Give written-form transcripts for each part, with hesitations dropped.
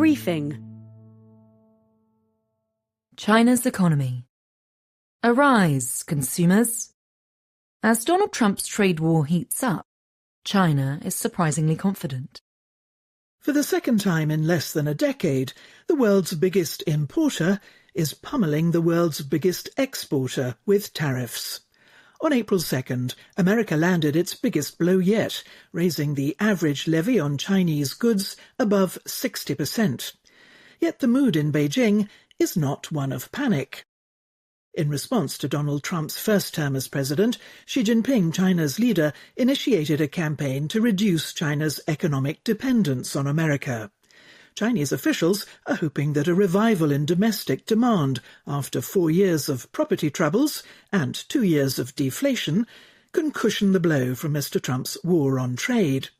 Briefing. China's economy. Arise, consumers. As Donald Trump's trade war heats up, China is surprisingly confident. For the second time in less than a decade, the world's biggest importer is pummeling the world's biggest exporter with tariffs. On April 2nd, America landed its biggest blow yet, raising the average levy on Chinese goods above 60%. Yet the mood in Beijing is not one of panic. In response to Donald Trump's first term as president, Xi Jinping, China's leader, initiated a campaign to reduce China's economic dependence on America. Chinese officials are hoping that a revival in domestic demand after 4 years of property troubles and 2 years of deflation can cushion the blow from Mr. Trump's war on trade.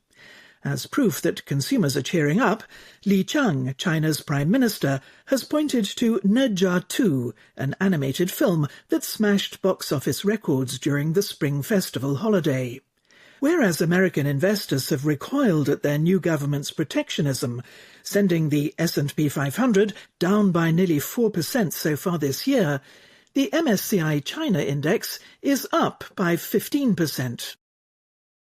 As proof that consumers are cheering up, Li Qiang, China's Prime Minister, has pointed to Ne Jia 2, an animated film that smashed box office records during the Spring Festival holiday. Whereas American investors have recoiled at their new government's protectionism, sending the S&P 500 down by nearly 4% so far this year, the MSCI China Index is up by 15%.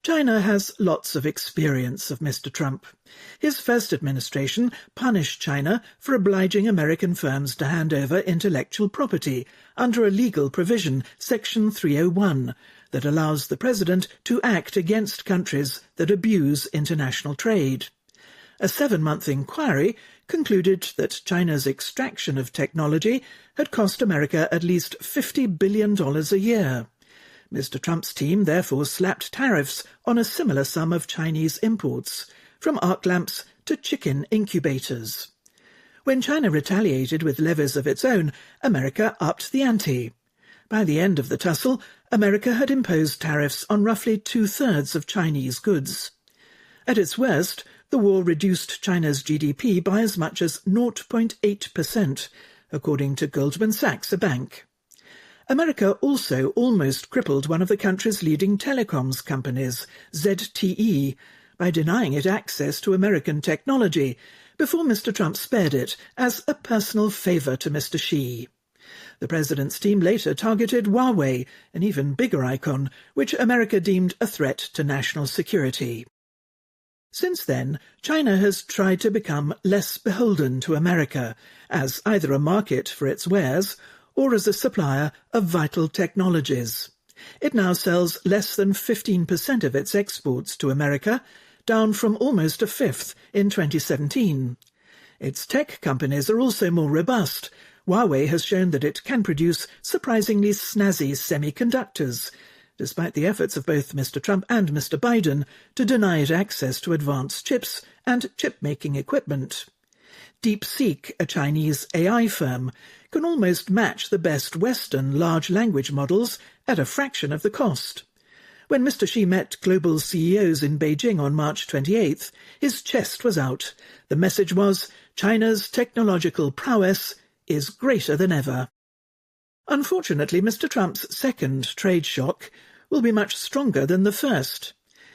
China has lots of experience of Mr. Trump. His first administration punished China for obliging American firms to hand over intellectual property under a legal provision, Section 301, that allows the president to act against countries that abuse international trade. A 7-month inquiry concluded that China's extraction of technology had cost America at least $50 billion a year. Mr. Trump's team therefore slapped tariffs on a similar sum of Chinese imports, from arc lamps to chicken incubators. When China retaliated with levies of its own, America upped the ante. By the end of the tussle, America had imposed tariffs on roughly 2/3 of Chinese goods. At its worst, the war reduced China's GDP by as much as 0.8%, according to Goldman Sachs, a bank. America also almost crippled one of the country's leading telecoms companies, ZTE, by denying it access to American technology, before Mr. Trump spared it as a personal favour to Mr. Xi. The president's team later targeted Huawei, an even bigger icon, which America deemed a threat to national security. Since then, China has tried to become less beholden to America, as either a market for its wares or as a supplier of vital technologies. It now sells less than 15% of its exports to America, down from almost a fifth in 2017. Its tech companies are also more robust. Huawei has shown that it can produce surprisingly snazzy semiconductors, despite the efforts of both Mr. Trump and Mr. Biden to deny it access to advanced chips and chip-making equipment. DeepSeek, a Chinese AI firm, can almost match the best Western large language models at a fraction of the cost. When Mr. Xi met global CEOs in Beijing on March 28th, his chest was out. The message was, China's technological prowess is greater than ever. Unfortunately, Mr. Trump's second trade shock will be much stronger than the first.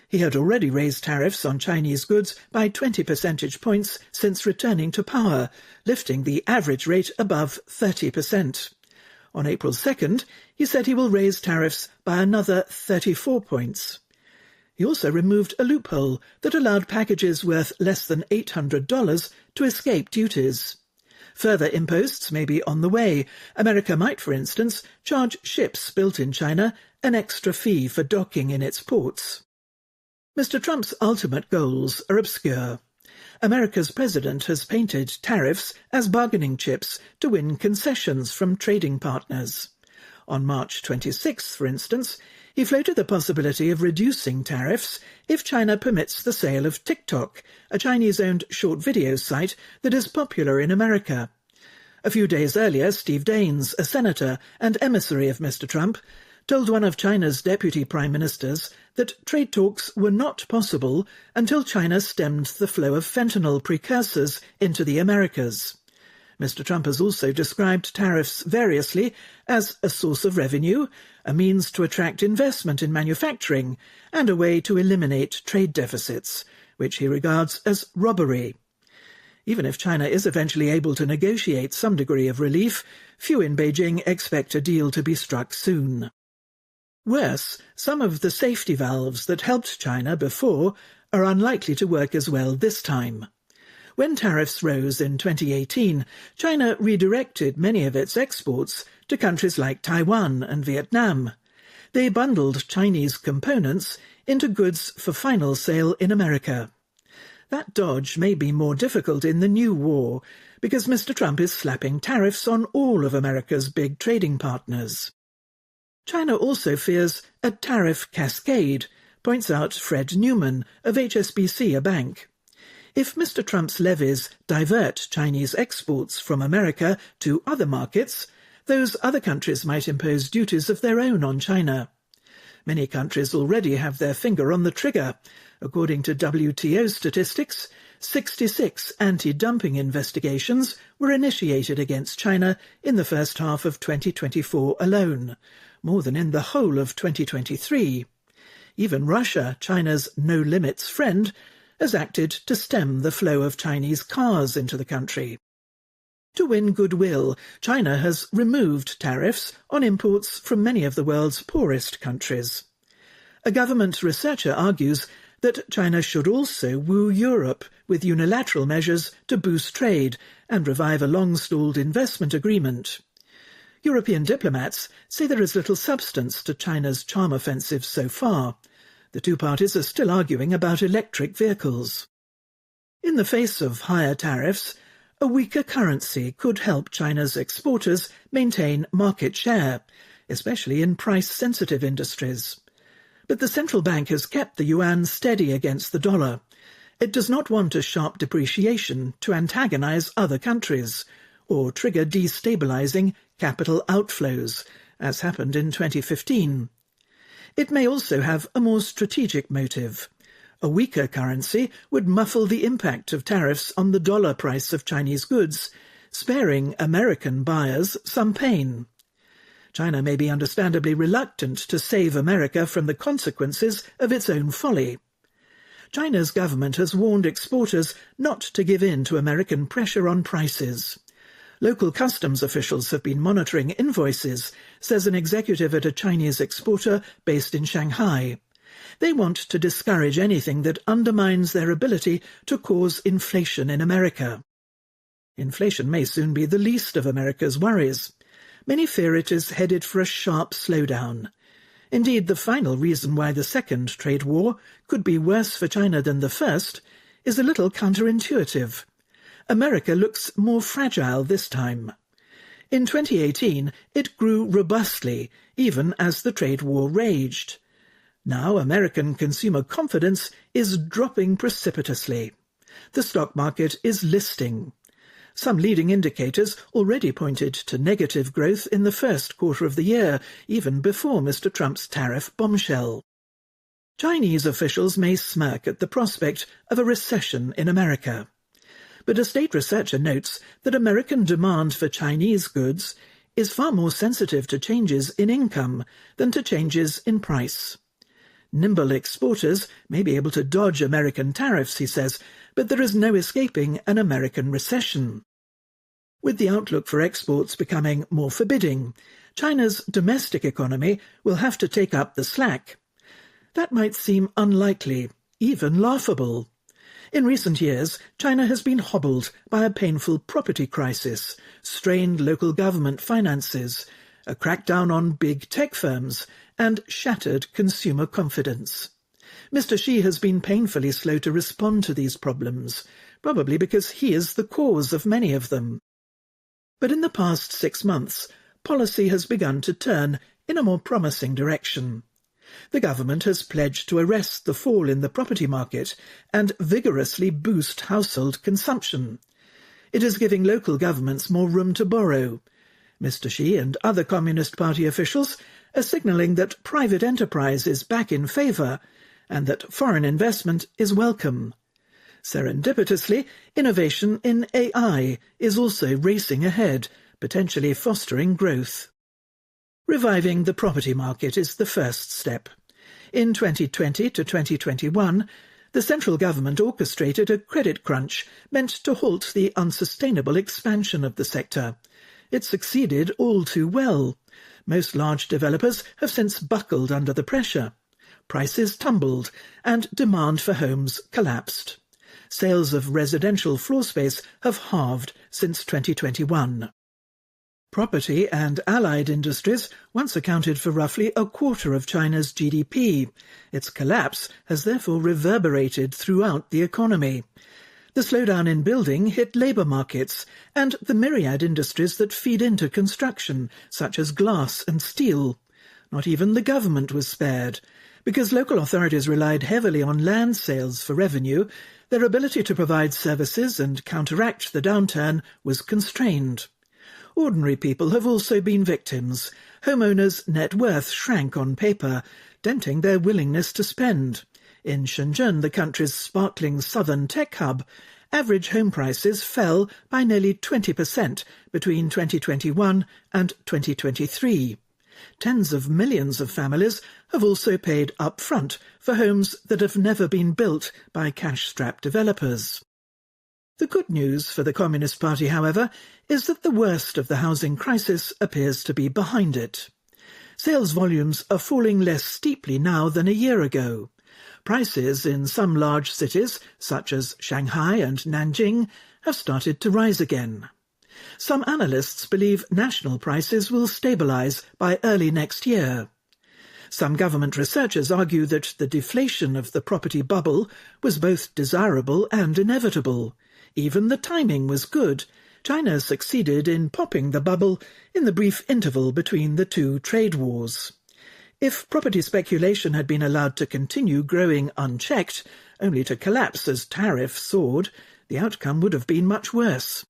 He had already raised tariffs on Chinese goods by 20 percentage points since returning to power, lifting the average rate above 30%. On April 2nd, he said he will raise tariffs by another 34 points. He also removed a loophole that allowed packages worth less than $800 to escape duties. Further imposts may be on the way. America might, for instance, charge ships built in China an extra fee for docking in its ports. Mr. Trump's ultimate goals are obscure. America's president has painted tariffs as bargaining chips to win concessions from trading partners. On March 26th, for instance, he floated the possibility of reducing tariffs if China permits the sale of TikTok, a Chinese-owned short video site that is popular in America. A few days earlier, Steve Daines, a senator and emissary of Mr. Trump, told one of China's deputy prime ministers that trade talks were not possible until China stemmed the flow of fentanyl precursors into the Americas. Mr. Trump has also described tariffs variously as a source of revenue, a means to attract investment in manufacturing, and a way to eliminate trade deficits, which he regards as robbery. Even if China is eventually able to negotiate some degree of relief, few in Beijing expect a deal to be struck soon. Worse, some of the safety valves that helped China before are unlikely to work as well this time. When tariffs rose in 2018, China redirected many of its exports to countries like Taiwan and Vietnam. They bundled Chinese components into goods for final sale in America. That dodge may be more difficult in the new war, because Mr. Trump is slapping tariffs on all of America's big trading partners. China also fears a tariff cascade, points out Fred Newman of HSBC, a bank. If Mr. Trump's levies divert Chinese exports from America to other markets, those other countries might impose duties of their own on China. Many countries already have their finger on the trigger. According to WTO statistics, 66 anti-dumping investigations were initiated against China in the first half of 2024 alone, more than in the whole of 2023. Even Russia, China's no-limits friend, has acted to stem the flow of Chinese cars into the country. To win goodwill, China has removed tariffs on imports from many of the world's poorest countries. A government researcher argues that China should also woo Europe with unilateral measures to boost trade and revive a long-stalled investment agreement. European diplomats say there is little substance to China's charm offensive so far. The two parties are still arguing about electric vehicles. In the face of higher tariffs, a weaker currency could help China's exporters maintain market share, especially in price-sensitive industries. But the central bank has kept the yuan steady against the dollar. It does not want a sharp depreciation to antagonize other countries or trigger destabilizing capital outflows, as happened in 2015. It may also have a more strategic motive. A weaker currency would muffle the impact of tariffs on the dollar price of Chinese goods, sparing American buyers some pain. China may be understandably reluctant to save America from the consequences of its own folly. China's government has warned exporters not to give in to American pressure on prices. Local customs officials have been monitoring invoices, says an executive at a Chinese exporter based in Shanghai. They want to discourage anything that undermines their ability to cause inflation in America. Inflation may soon be the least of America's worries. Many fear it is headed for a sharp slowdown. Indeed, the final reason why the second trade war could be worse for China than the first is a little counterintuitive. America looks more fragile this time. In 2018, it grew robustly, even as the trade war raged. Now American consumer confidence is dropping precipitously. The stock market is listing. Some leading indicators already pointed to negative growth in the first quarter of the year, even before Mr. Trump's tariff bombshell. Chinese officials may smirk at the prospect of a recession in America. But a state researcher notes that American demand for Chinese goods is far more sensitive to changes in income than to changes in price. Nimble exporters may be able to dodge American tariffs, he says, but there is no escaping an American recession. With the outlook for exports becoming more forbidding, China's domestic economy will have to take up the slack. That might seem unlikely, even laughable. In recent years, China has been hobbled by a painful property crisis, strained local government finances, a crackdown on big tech firms, and shattered consumer confidence. Mr. Xi has been painfully slow to respond to these problems, probably because he is the cause of many of them. But in the past 6 months, policy has begun to turn in a more promising direction. The government has pledged to arrest the fall in the property market and vigorously boost household consumption. It is giving local governments more room to borrow. Mr. Xi and other Communist Party officials are signalling that private enterprise is back in favour and that foreign investment is welcome. Serendipitously, innovation in AI is also racing ahead, potentially fostering growth. Reviving the property market is the first step. In 2020 to 2021, The central government orchestrated a credit crunch meant to halt the unsustainable expansion of the sector. It succeeded all too well. Most large developers have since buckled under the pressure. Prices tumbled and demand for homes collapsed. Sales of residential floor space have halved since 2021. Property and allied industries once accounted for roughly a quarter of China's GDP. Its collapse has therefore reverberated throughout the economy. The slowdown in building hit labour markets and the myriad industries that feed into construction, such as glass and steel. Not even the government was spared. Because local authorities relied heavily on land sales for revenue, their ability to provide services and counteract the downturn was constrained. Ordinary people have also been victims. Homeowners' net worth shrank on paper, denting their willingness to spend. In Shenzhen, the country's sparkling southern tech hub, average home prices fell by nearly 20% between 2021 and 2023. Tens of millions of families have also paid up front for homes that have never been built by cash-strapped developers. The good news for the Communist Party, however, is that the worst of the housing crisis appears to be behind it. Sales volumes are falling less steeply now than a year ago. Prices in some large cities, such as Shanghai and Nanjing, have started to rise again. Some analysts believe national prices will stabilise by early next year. Some government researchers argue that the deflation of the property bubble was both desirable and inevitable. Even the timing was good. China succeeded in popping the bubble in the brief interval between the two trade wars. If property speculation had been allowed to continue growing unchecked, only to collapse as tariffs soared, the outcome would have been much worse.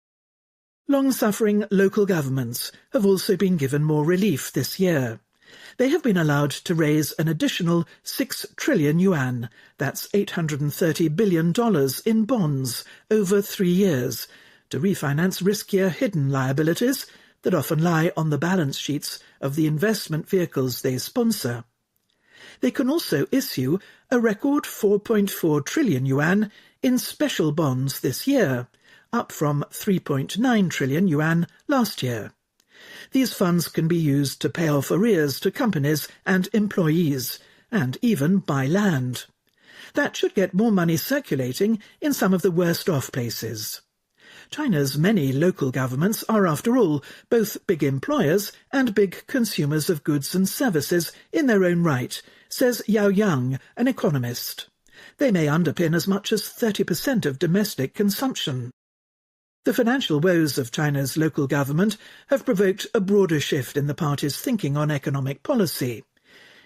Long-suffering local governments have also been given more relief this year. They have been allowed to raise an additional 6 trillion yuan, that's $830 billion in bonds over 3 years, to refinance riskier hidden liabilities that often lie on the balance sheets of the investment vehicles they sponsor. They can also issue a record 4.4 trillion yuan in special bonds this year, up from 3.9 trillion yuan last year. These funds can be used to pay off arrears to companies and employees, and even buy land. That should get more money circulating in some of the worst-off places. China's many local governments are, after all, both big employers and big consumers of goods and services in their own right, says Yao Yang, an economist. They may underpin as much as 30% of domestic consumption. The financial woes of China's local government have provoked a broader shift in the party's thinking on economic policy.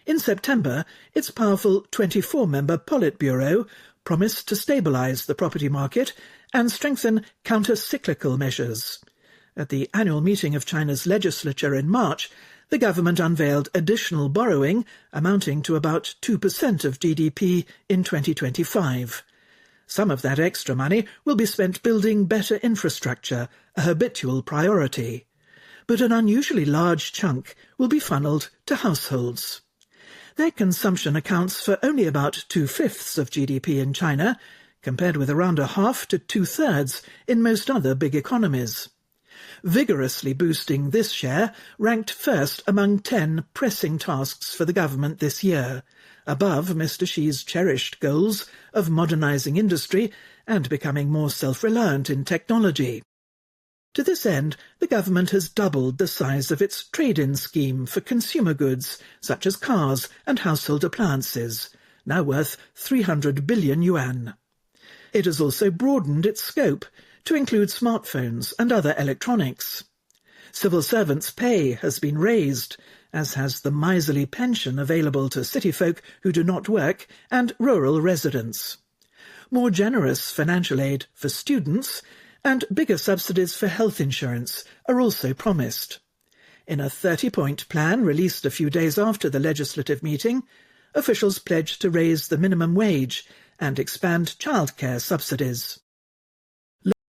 In September, its powerful 24-member Politburo promised to stabilise the property market and strengthen counter-cyclical measures. At the annual meeting of China's legislature in March, the government unveiled additional borrowing amounting to about 2% of GDP in 2025. Some of that extra money will be spent building better infrastructure, a habitual priority. But an unusually large chunk will be funneled to households. Their consumption accounts for only about 2/5 of GDP in China, compared with around 1/2 to 2/3 in most other big economies. Vigorously boosting this share ranked first among 10 pressing tasks for the government this year, above Mr. Xi's cherished goals of modernising industry and becoming more self-reliant in technology. To this end, the government has doubled the size of its trade-in scheme for consumer goods, such as cars and household appliances, now worth 300 billion yuan. It has also broadened its scope to include smartphones and other electronics. Civil servants' pay has been raised, as has the miserly pension available to city folk who do not work and rural residents. More generous financial aid for students and bigger subsidies for health insurance are also promised. In a 30-point plan released a few days after the legislative meeting, officials pledged to raise the minimum wage and expand childcare subsidies.